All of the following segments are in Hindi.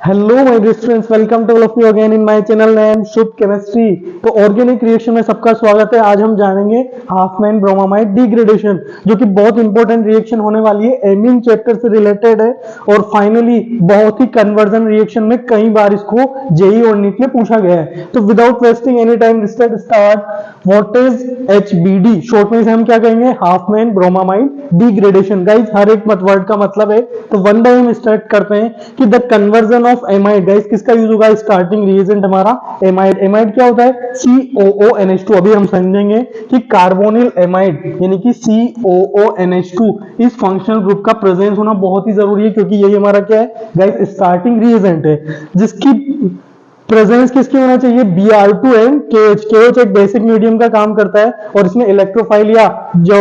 Hello my dear students, welcome to all of you again in my channel name Shubh chemistry. तो ऑर्गेनिक रिएक्शन में सबका स्वागत है। आज हम जानेंगे हाफमैन ब्रोमामाइड डिग्रेडेशन, जो कि बहुत इंपॉर्टेंट रिएक्शन होने वाली है, एमीन चैप्टर से रिलेटेड है और फाइनली बहुत ही कन्वर्जन रिएक्शन में कई बार इसको जेई और नीट में पूछा गया है। तो without wasting any time let's start. What is HBD? Short में इसे हम क्या कहेंगे? Hopman bromamide degradation. गाइस हर एक वर्ड का मतलब है, तो वन बाय हम स्टार्ट करते हैं कि the conversion of amide. Guys किसका यूज होगा? स्टार्टिंग रिएजेंट हमारा एमाइड। एमाइड क्या होता है? COONH2। अभी हम समझेंगे कि कार्बोनिल एमाइड यानी कि COONH2 इस फंक्शनल ग्रुप का प्रेजेंस होना बहुत ही जरूरी है, क्योंकि यही हमारा क्या है गाइस? स्टार्टिंग रिएजेंट है, जिसकी प्रेजेंस किसकी होना चाहिए? Br2 and KH। KH एक बेसिक मीडियम का काम करता है और इसमें इलेक्ट्रोफाइल या जो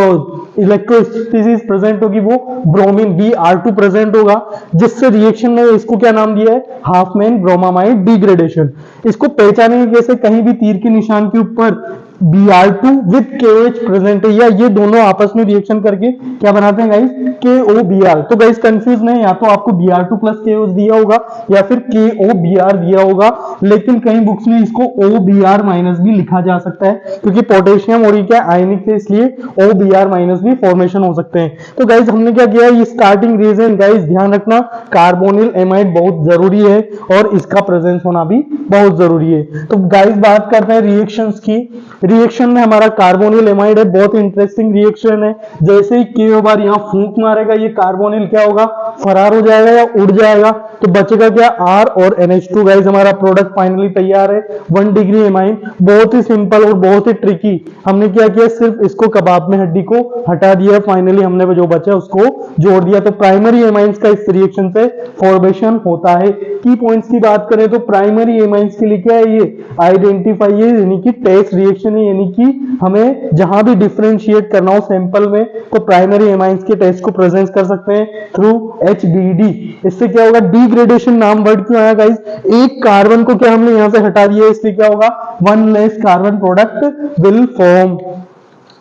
इलेक्ट्रोस्पीसीज प्रेजेंट होगी वो ब्रोमीन Br2 प्रेजेंट होगा, जिससे रिएक्शन में इसको क्या नाम दिया है? Hopman bromamide degradation. इसको पहचानेंगे कैसे? कहीं भी तीर के निशान के ऊपर Br2 विद KOH प्रेजेंट है, या ये दोनों आपस में रिएक्शन करके क्या बनाते हैं गाइस? KOBr। तो गाइस कंफ्यूज नहीं, या तो आपको Br2 प्लस KOH दिया होगा या फिर KOBr दिया होगा, लेकिन कई बुक्स में इसको OBr माइनस भी लिखा जा सकता है, क्योंकि पोटेशियम और ये क्या आयनिक है, इसलिए OBr माइनस भी फॉर्मेशन हो सकते हैं। तो गाइस हमने क्या किया? ये स्टार्टिंग रीजन गाइस ध्यान रखना, कार्बोनिल एमाइड बहुत जरूरी है और इसका प्रेजेंस होना भी बहुत जरूरी है। तो गाइस बात करते हैं रिएक्शंस की। रिएक्शन में हमारा कार्बोनिल एमाइड है, बहुत इंटरेस्टिंग रिएक्शन है। जैसे ही के बार यहाँ फूंक मारेगा, ये कार्बोनिल क्या होगा? फरार हो जाएगा या उड़ जाएगा, तो बचेगा क्या? R और NH2। गाइस हमारा प्रोडक्ट फाइनली तैयार है, 1 डिग्री एमाइन। बहुत ही सिंपल और बहुत ही ट्रिकी। हमने क्या किया? सिर्फ इसको कबाब में हड्डी को हटा दिया, फाइनली हमने जो बचा उसको जोड़ दिया। तो प्राइमरी एमाइंस का इस रिएक्शन से फॉर्मेशन होता है। की पॉइंट्स की बात करें तो प्राइमरी एमाइंस के लिए क्या है? ये आइडेंटिफाई है, यानी कि टेस्ट रिएक्शन है, यानी कि हमें जहां भी डिफरेंशिएट करना हो सैंपल में तो प्राइमरी एमाइंस के टेस्ट को प्रेजेंट कर सकते हैं थ्रू HBD। इससे क्या होगा? डिग्रेडेशन नाम वर्ड क्यों आया गाइस? एक कार्बन को क्या हमने यहां से हटा दिया, इसलिए क्या होगा? 1 less carbon product will form.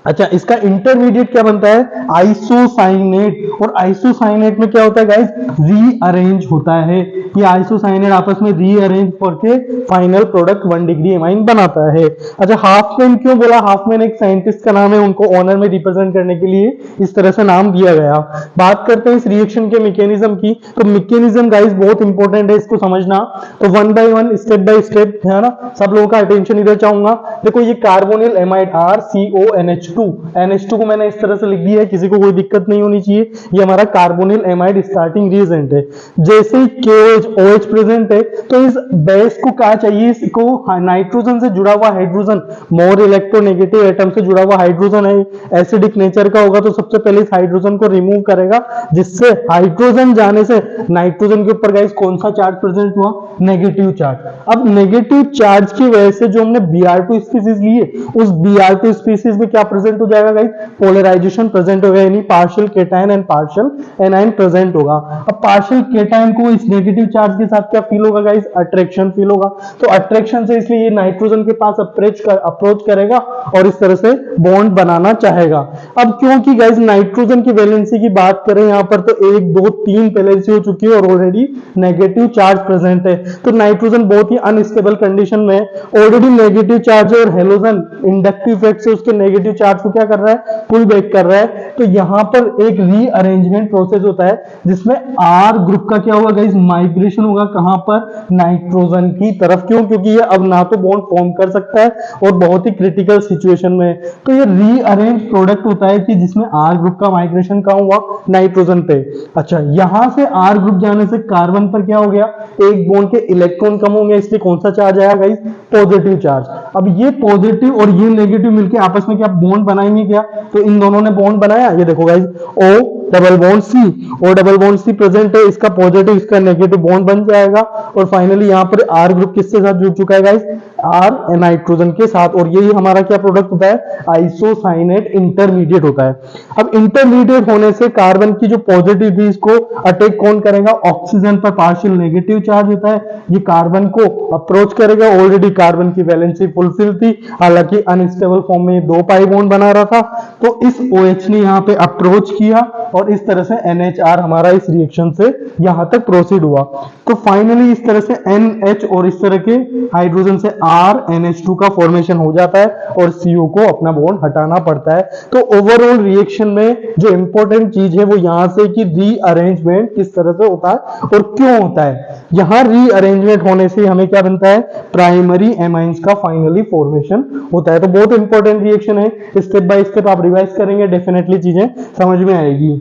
अच्छा, इसका इंटरमीडिएट क्या बनता है? आइसोसाइनेट। और आइसोसाइनेट में क्या होता है गाइस? रीअरेंज होता है। ये आइसोसाइनेट आपस में रीअरेंज करके फाइनल प्रोडक्ट 1 डिग्री एमाइन बनाता है। अच्छा, हाफमैन क्यों बोला? हाफमैन एक साइंटिस्ट का नाम है, उनको ऑनर में रिप्रेजेंट करने के लिए इस तरह से नाम दिया गया। बात करते हैं इस रिएक्शन के मैकेनिज्म की। तो मैकेनिज्म गाइस बहुत इंपॉर्टेंट है, इसको समझना। तो one by one, step by step, है ना? सब लोगों का अटेंशन इधर चाहूंगा। देखो ये कार्बोनिल एमाइड RCONH2 NH2 को मैंने इस तरह से लिख दिया है, किसी को कोई दिक्कत नहीं होनी चाहिए। ये हमारा कार्बोनिल एमाइड स्टार्टिंग रिएजेंट है। जैसे ही KOH OH प्रेजेंट है, तो इस बेस को क्या चाहिए? इसको नाइट्रोजन से जुड़ा हुआ हाइड्रोजन, मोर इलेक्ट्रोनेगेटिव एटम से जुड़ा हुआ हाइड्रोजन है, एसिडिक नेचर का होगा, तो सबसे पहले इस हाइड्रोजन को रिमूव करेगा, जिससे हाइड्रोजन जाने से नाइट्रोजन के ऊपर गाइस कौन सा चार्ज प्रेजेंट हुआ? Negative charge. अब नेगेटिव चार्ज की वजह से जो हमने Br2 स्पीसीज लिए, उस Br2 स्पीसीज में क्या प्रेजेंट हो जाएगा गाइस? पोलराइजेशन प्रेजेंट होगा, यानी partial cation and partial anion present होगा। अब पार्शियल केटायन को इस नेगेटिव चार्ज के साथ क्या फील होगा गाइस? अट्रैक्शन फील होगा। तो अट्रैक्शन से इसलिए ये नाइट्रोजन के पास अप्रोच करेगा और इस तरह से बॉन्ड बनाना चाहेगा। अब क्योंकि गाइस नाइट्रोजन की वैलेंसी की बात करें यहाँ पर, तो 1 2 3 वैलेंसी हो चुकी है और ऑलरेडी नेगेटिव चार्ज प्रेजेंट है। तो नाइट्रोजन बहुत ही अनस्टेबल कंडीशन में ऑलरेडी नेगेटिव चार्ज है, और हेलोजन इंडक्टिव इफेक्ट से उसके नेगेटिव चार्ज को क्या कर रहा है? पुल बैक कर रहा है। तो यहां पर एक रीअरेंजमेंट प्रोसेस होता है, जिसमें R ग्रुप का क्या होगा गाइस? माइग्रेशन होगा। कहां पर? नाइट्रोजन की तरफ। क्यों? क्योंकि ये अब ना तो बॉन्ड फॉर्म कर सकता है और बहुत ही क्रिटिकल सिचुएशन में। तो ये रीअरेंज प्रोडक्ट होता है कि जिसमें R ग्रुप का माइग्रेशन कहां हुआ? नाइट्रोजन पे। अच्छा, यहां से R ग्रुप जाने से कार्बन पर क्या हो गया? एक बॉन्ड के इलेक्ट्रॉन कम होंगे, इसलिए कौन सा चार्ज आया गाइस? Positive charge. अब ये पॉजिटिव और ये नेगेटिव मिलकर आपस में क्या बॉन्ड बनाएंगे क्या? तो इन दोनों ने बॉन्ड बनाया। ये देखो guys, O double bond C, O double bond C present है, इसका पॉजिटिव इसका नेगेटिव बॉन्ड बन जाएगा। और फाइनली यहाँ पर R ग्रुप किसके साथ जुड़ चुका है गाइस? R नाइट्रोजन के साथ। और यही हमारा क्या प्रोडक्ट होता है? आइसोसाइनेट इंटरमीडिएट होता है। अब इंटरमीडिएट होने से कार्बन की जो पॉजिटिव थी, इसको अटैक कौन करेगा? ऑक्सीजन पर पार्शियल नेगेटिव चार्ज होता है, ये कार्बन को अप्रोच करेगा। ऑलरेडी कार्बन की वैलेंसी फुलफिल थी, हालांकि अनस्टेबल फॉर्म में 2 पाई बॉन्ड बना रहा था। तो इस OH ने यहाँ पे अप्रोच किया और इस तरह से NHR हमारा इस रिएक्शन से यहां तक प्रोसीड हुआ। तो फाइनली इस तरह से NH और इस तरह के हाइड्रोजन से R NH2 का फॉर्मेशन हो जाता है और CO को अपना बॉन्ड हटाना पड़ता है। तो ओवरऑल रिएक्शन में जो इंपॉर्टेंट चीज है वो यहां से कि रीअरेंजमेंट किस तरह से होता है और क्यों होता है। यहां रीअरेंजमेंट होने से हमें क्या बनता है, प्राइमरी एमाइंस का फाइनली फॉर्मेशन होता है। तो बहुत इंपॉर्टेंट रिएक्शन है, स्टेप बाय स्टेप आप रिवाइज करेंगे डेफिनेटली चीजें समझ में आएगी।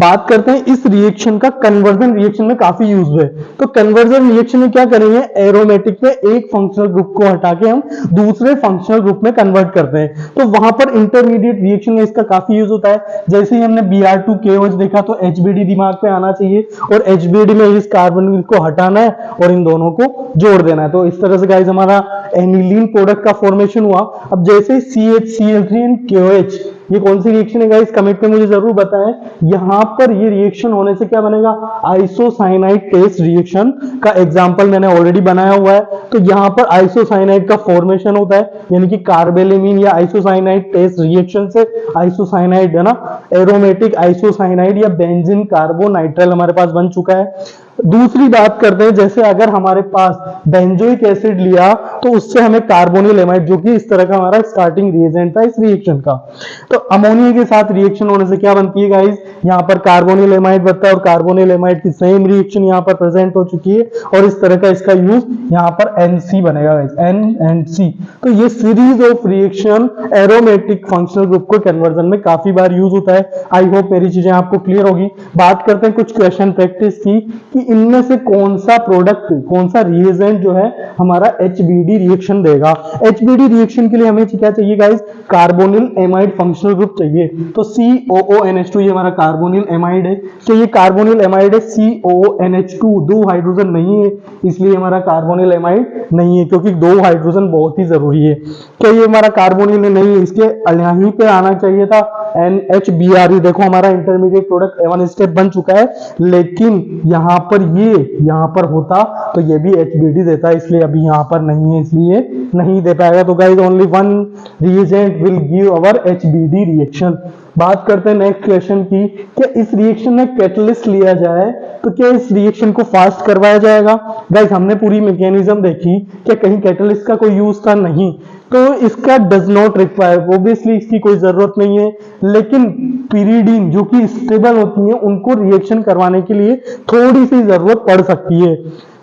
बात करते हैं इस रिएक्शन का, कन्वर्जन रिएक्शन में काफी यूज है। तो कन्वर्जन रिएक्शन में क्या करेंगे, एरोमेटिक में एक फंक्शनल ग्रुप को हटा के हम दूसरे फंक्शनल ग्रुप में कन्वर्ट करते हैं। तो वहां पर इंटरमीडिएट रिएक्शन में इसका काफी यूज होता है। जैसे ही हमने Br2KOH देखा तो HBD दिमाग पे आना चाहिए और HBD में इस कार्बन को हटाना है और इन दोनों को जोड़ देना है। तो इस तरह से गाइस हमारा एनिलीन प्रोडक्ट का फॉर्मेशन हुआ। अब जैसे CHCl3 एंड KOH, ये कौन सी रिएक्शन है गाइस, कमेंट में मुझे जरूर बताएं। यहां पर ये रिएक्शन होने से क्या बनेगा, आइसोसाइनाइड टेस्ट रिएक्शन का एग्जांपल मैंने ऑलरेडी बनाया हुआ है। तो यहां पर आइसोसाइनाइड का फॉर्मेशन होता है, यानी कि कार्बेलेमीन या आइसोसाइनाइड टेस्ट रिएक्शन से आइसोसाइनाइड है ना, एरोमेटिक आइसोसाइनाइड या बेंजीन कार्बोनाइट्राइल हमारे पास बन चुका है। दूसरी बात करते हैं, जैसे अगर हमारे पास बेंजोइक एसिड लिया तो उससे हमें कार्बोनिल एमाइड, जो कि इस तरह का हमारा स्टार्टिंग रिएजेंट था इस रिएक्शन का। तो अमोनिया के साथ रिएक्शन होने से क्या बनती है गाइस, यहाँ पर कार्बोनिल एमाइड बनता है और कार्बोनिल एमाइड की सेम रिएक्शन यहाँ पर प्रेजेंट हो चुकी है और इस तरह का इसका यूज यहाँ पर NC बनेगा गाइस, NC। तो ये series of reaction aromatic functional group को कन्वर्जन में काफी बार यूज होता है। आई होप मेरी चीजें आपको क्लियर होगी। बात करते हैं कुछ क्वेश्चन प्रैक्टिस की कि इनमें से कौन सा प्रोडक्ट, कौन सा रिएजेंट जो है हमारा HBD रिएक्शन देगा। HBD रिएक्शन के लिए हमें क्या चाहिए guys, carbonyl amide functional group चाहिए। तो COONH2 ये हमारा कार्बोनिल एमाइड है। तो ये कार्बोनिल एमाइड है, COONH2 दो हाइड्रोजन नहीं है, इसलिए हमारा कार्बोनिल एमाइड नहीं है, क्योंकि दो हाइड्रोजन बहुत ही जरूरी है। क्या ये हमारा कार्बोनिल नहीं है, इसके यहीं पे आना चाहिए था NHBr। देखो हमारा इंटरमीडिएट प्रोडक्ट वन स्टेप बन चुका है, लेकिन यहाँ पर ये यहाँ पर होता तो ये भी HBD देता है, इसलिए अभी यहाँ पर नहीं है, इसलिए नहीं दे पाएगा। तो guys only one reagent will give our HBD reaction. बात करते हैं नेक्स्ट क्वेश्चन की, क्या इस रिएक्शन में कैटलिस्ट लिया जाए तो क्या इस रिएक्शन को फास्ट करवाया जाएगा। गाइस हमने पूरी मैकेनिज्म देखी, क्या कहीं कैटलिस्ट का कोई यूज था, नहीं। तो इसका डज नॉट रिक्वायर, ओब्वियसली इसकी कोई जरूरत नहीं है। लेकिन पिरिडीन जो कि स्टेबल होती है उनको रिएक्शन करवाने के लिए थोड़ी सी जरूरत पड़ सकती है।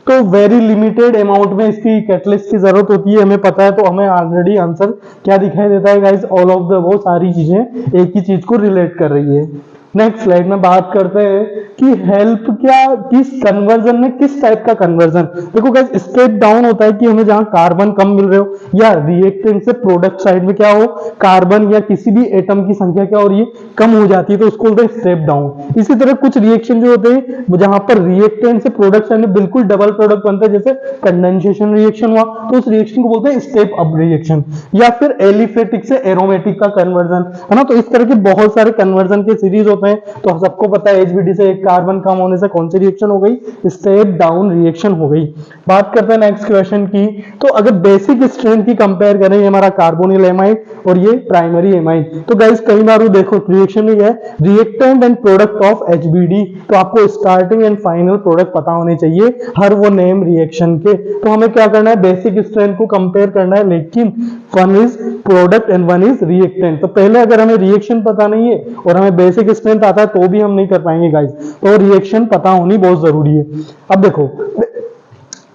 तो वेरी लिमिटेड अमाउंट में इसकी कैटलिस्ट की जरूरत होती है, हमें पता है। तो हमें ऑलरेडी आंसर क्या दिखाई देता है गाइस, ऑल ऑफ द, वो सारी चीजें एक ही चीज को रिलेट कर रही है। नेक्स्ट स्लाइड में बात करते हैं कि हेल्प क्या, किस कन्वर्जन में किस टाइप का कन्वर्जन। देखो गाइस स्टेप डाउन होता है कि हमें जहां कार्बन कम मिल रहे हो या रिएक्टेंट से प्रोडक्ट साइड में क्या हो, कार्बन या किसी भी एटम की संख्या क्या हो रही है, कम हो जाती है, तो उसको बोलते हैं स्टेप डाउन। इसी तरह कुछ रिएक्शन जो होते हैं जहां पर रिएक्टेंट से प्रोडक्ट साइड में बिल्कुल डबल प्रोडक्ट बनता है, जैसे कंडेंसेशन रिएक्शन हुआ तो उस रिएक्शन को बोलते हैं स्टेप अप रिएक्शन, या फिर एलिफेटिक से एरोमेटिक का कन्वर्जन, है ना। तो इस तरह के बहुत सारे कन्वर्जन के सीरीज होते हैं। तो सबको पता है HBD से एक कार्बन कम होने से कौन सी रिएक्शन हो गई, स्टेप डाउन रिएक्शन हो गई। बात करते हैं नेक्स्ट क्वेश्चन की, तो अगर बेसिक स्ट्रेंथ की कंपेयर करें, ये हमारा कार्बोनिल एमाइड और ये प्राइमरी एमाइड, तो गाइस कई बार देखो रिएक्शन ही है reactant and product of HBD, तो आपको स्टार्टिंग एंड फाइनल प्रोडक्ट पता होने चाहिए हर वो नेम रिएक्शन के। तो हमें क्या करना है, बेसिक स्ट्रेंथ को कंपेयर करना है, लेकिन one is product and one is reactant. तो पहले अगर हमें रिएक्शन पता नहीं है और हमें बेसिक स्ट्रेंथ आता है तो भी हम नहीं कर पाएंगे गाइस, तो रिएक्शन पता होनी बहुत जरूरी है। अब देखो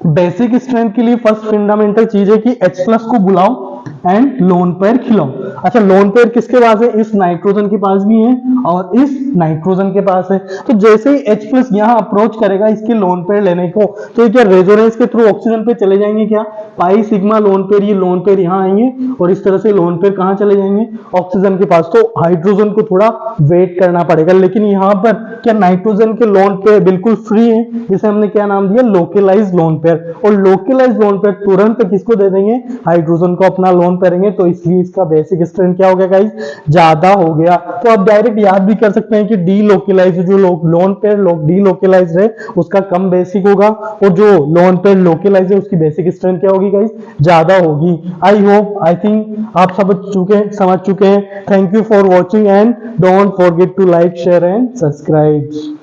बेसिक स्ट्रेंथ के लिए फर्स्ट फंडामेंटल चीज है कि H+ को बुलाओ एंड लोन पेयर खिलाओ। अच्छा लोन पेयर किसके पास है, इस नाइट्रोजन के पास भी है और इस नाइट्रोजन के पास है। तो जैसे ही H+ यहाँ अप्रोच करेगा इसके लोन पेयर लेने को, तो ये क्या रेजोनेंस के थ्रू ऑक्सीजन पे चले जाएंगे, क्या पाई सिग्मा लोन पेयर, ये लोन पेयर यहाँ आएंगे और इस तरह से लोन पेयर कहाँ चले जाएंगे, ऑक्सीजन के पास। तो हाइड्रोजन को थोड़ा वेट करना पड़ेगा, लेकिन यहाँ पर क्या नाइट्रोजन के लोन पेयर बिल्कुल फ्री है, जिसे हमने क्या नाम दिया, लोकलाइज लोन पेयर। और लोकलाइज लोन पेयर तुरंत किसको दे देंगे, हाइड्रोजन को अपना लोन करेंगे तो इसलिए इसका बेसिक स्ट्रेंथ क्या हो गया गाइस, ज्यादा हो गया। तो आप डायरेक्ट याद भी कर सकते हैं कि डीलोकलाइज जो लोन पे डीलोकलाइज है उसका कम बेसिक होगा, और जो लोन पे लोकलाइज है उसकी बेसिक स्ट्रेंथ क्या होगी गाइस, ज्यादा होगी। आई होप आई थिंक आप समझ चुके हैं। Thank you for watching and don't forget to like share and subscribe.